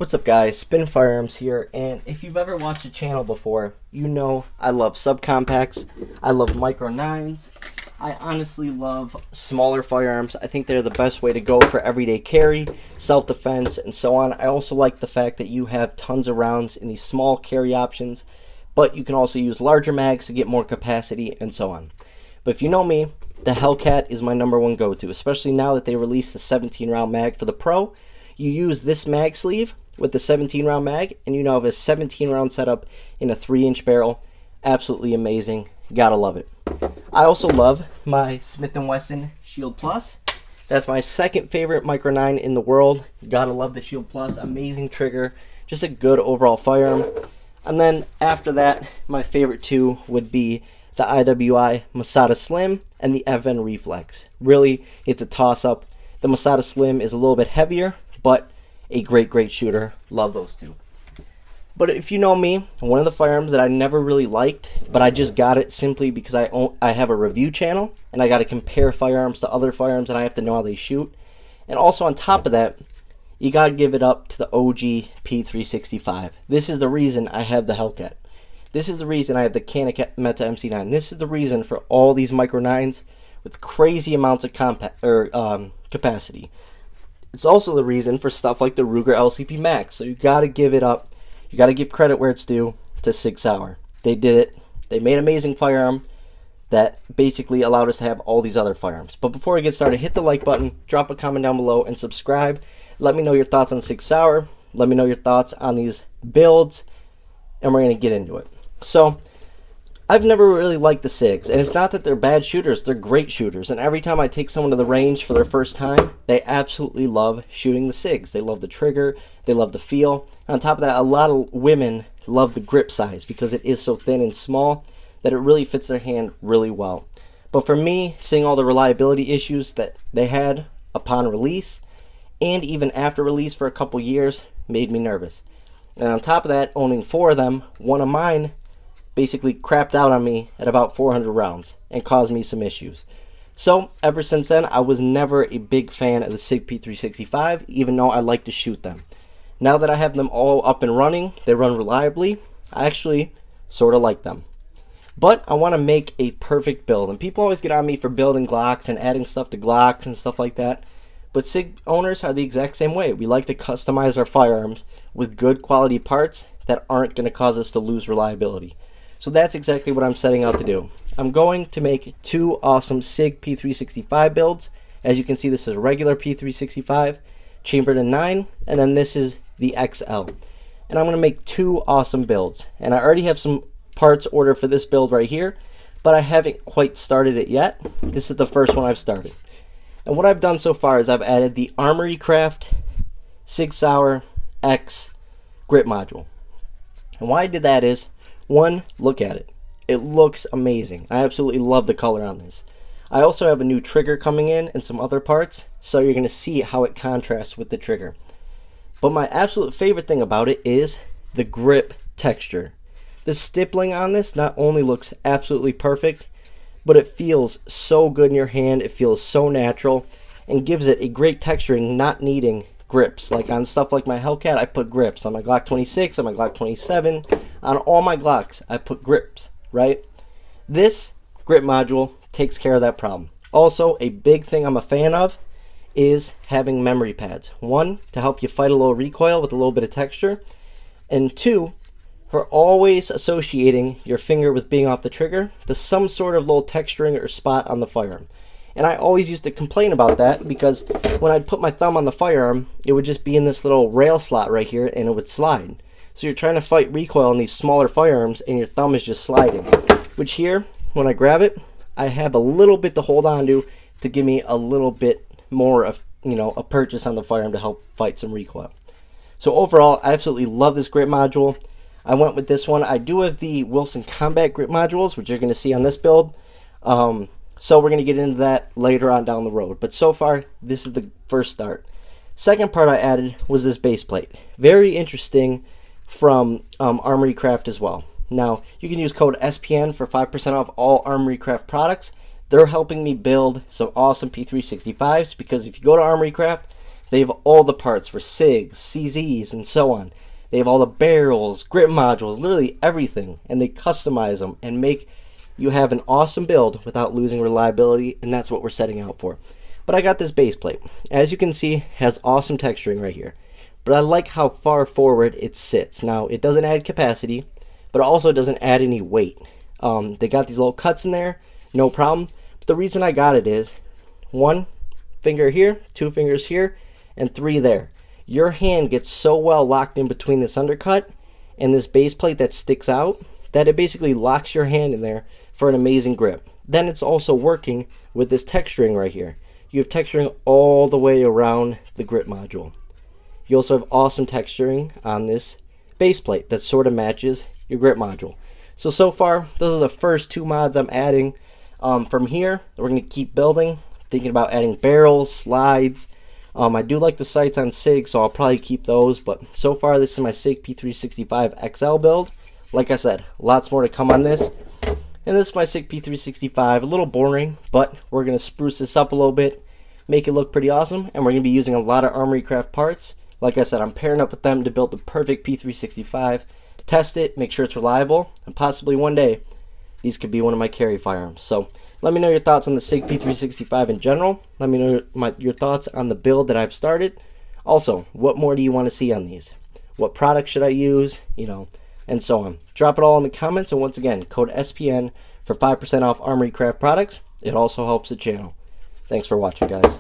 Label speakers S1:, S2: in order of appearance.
S1: What's up guys, Spin Firearms here, and if you've ever watched the channel before, you know I love subcompacts, I love micro 9s, I honestly love smaller firearms. I think they're the best way to go for everyday carry, self-defense, and so on. I also like the fact that you have tons of rounds in these small carry options, but you can also use larger mags to get more capacity and so on. But if you know me, the Hellcat is my #1 go-to, especially now that they released a 17 round mag for the Pro. You use this mag sleeve with the 17 round mag, and you now have a 17 round setup in a 3-inch barrel. Absolutely amazing. Gotta love it. I also love my Smith & Wesson Shield Plus. That's my second favorite micro 9 in the world. Gotta love the Shield Plus. Amazing trigger. Just a good overall firearm. And then after that, my favorite two would be the IWI Masada Slim and the FN Reflex. Really, it's a toss-up. The Masada Slim is a little bit heavier, but a great shooter. Love those two. But if you know me, one of the firearms that I never really liked, but I just got it simply because I have a review channel, and I got to compare firearms to other firearms, and I have to know how they shoot. And also on top of that, you got to give it up to the OG P365. This is the reason I have the Hellcat. This is the reason I have the Canik Meta MC9. This is the reason for all these micro 9s with crazy amounts of capacity. It's also the reason for stuff like the Ruger LCP Max. So you got to give it up. You got to give credit where it's due to Sig Sauer. They did it. They made an amazing firearm that basically allowed us to have all these other firearms. But before we get started, hit the like button, drop a comment down below, and subscribe. Let me know your thoughts on Sig Sauer. Let me know your thoughts on these builds, and we're going to get into it. So I've never really liked the SIGs, and it's not that they're bad shooters, they're great shooters, and every time I take someone to the range for their first time, they absolutely love shooting the SIGs. They love the trigger, they love the feel, and on top of that, a lot of women love the grip size because it is so thin and small that it really fits their hand really well. But for me, seeing all the reliability issues that they had upon release, and even after release for a couple years, made me nervous. And on top of that, owning 4 of them, one of mine basically crapped out on me at about 400 rounds and caused me some issues. So ever since then, I was never a big fan of the SIG P365, even though I like to shoot them. Now that I have them all up and running, they run reliably, I actually sort of like them. But I want to make a perfect build, and people always get on me for building Glocks and adding stuff to Glocks and stuff like that. But SIG owners are the exact same way. We like to customize our firearms with good quality parts that aren't going to cause us to lose reliability. So that's exactly what I'm setting out to do. I'm going to make 2 awesome SIG P365 builds. As you can see, this is a regular P365, chambered in 9, and then this is the XL. And I'm going to make 2 awesome builds. And I already have some parts ordered for this build right here, but I haven't quite started it yet. This is the first one I've started. And what I've done so far is I've added the Armory Craft Sig Sauer X grip module. And why I did that is, one, look at it. It looks amazing. I absolutely love the color on this. I also have a new trigger coming in and some other parts, so you're going to see how it contrasts with the trigger. But my absolute favorite thing about it is the grip texture. The stippling on this not only looks absolutely perfect, but it feels so good in your hand. It feels so natural and gives it a great texturing, not needing grips. Like on stuff like my Hellcat, I put grips. On my Glock 26, on my Glock 27, on all my Glocks, I put grips, right? This grip module takes care of that problem. Also, a big thing I'm a fan of is having memory pads. 1, to help you fight a little recoil with a little bit of texture, and 2, for always associating your finger with being off the trigger to some sort of little texturing or spot on the firearm. And I always used to complain about that because when I'd put my thumb on the firearm, it would just be in this little rail slot right here and it would slide. So you're trying to fight recoil on these smaller firearms and your thumb is just sliding. Which here, when I grab it, I have a little bit to hold on to give me a little bit more of, a purchase on the firearm to help fight some recoil. So overall, I absolutely love this grip module. I went with this one. I do have the Wilson Combat grip modules, which you're going to see on this build. So we're going to get into that later on down the road. But so far, this is the first start. Second part I added was this base plate. Very interesting from Armory Craft as well. Now, you can use code SPN for 5% off all Armory Craft products. They're helping me build some awesome P365s because if you go to Armory Craft, They have all the parts for SIGs, CZs, and so on. They have all the barrels, grip modules, literally everything, and they customize them and make you have an awesome build without losing reliability, and that's what we're setting out for. But I got this base plate. As you can see, it has awesome texturing right here. But I like how far forward it sits. Now, it doesn't add capacity, but it also doesn't add any weight. They got these little cuts in there, no problem. But the reason I got it is 1 finger here, 2 fingers here, and 3 there. Your hand gets so well locked in between this undercut and this base plate that sticks out that it basically locks your hand in there for an amazing grip. Then it's also working with this texturing right here. You have texturing all the way around the grip module. You also have awesome texturing on this base plate that sort of matches your grip module. So far, those are the first 2 mods I'm adding. From here, we're going to keep building, thinking about adding barrels, slides. I do like the sights on SIG, so I'll probably keep those. But so far, this is my SIG P365 XL build. Like I said, lots more to come on this. And this is my SIG P365, a little boring, but we're going to spruce this up a little bit, make it look pretty awesome, and we're going to be using a lot of Armory Craft parts. Like I said, I'm pairing up with them to build the perfect P365, test it, make sure it's reliable, and possibly one day, these could be one of my carry firearms. So let me know your thoughts on the SIG P365 in general. Let me know your thoughts on the build that I've started. Also, what more do you want to see on these? What products should I use? And so on. Drop it all in the comments, and once again, code SPN for 5% off Armory Craft products. It also helps the channel. Thanks for watching, guys.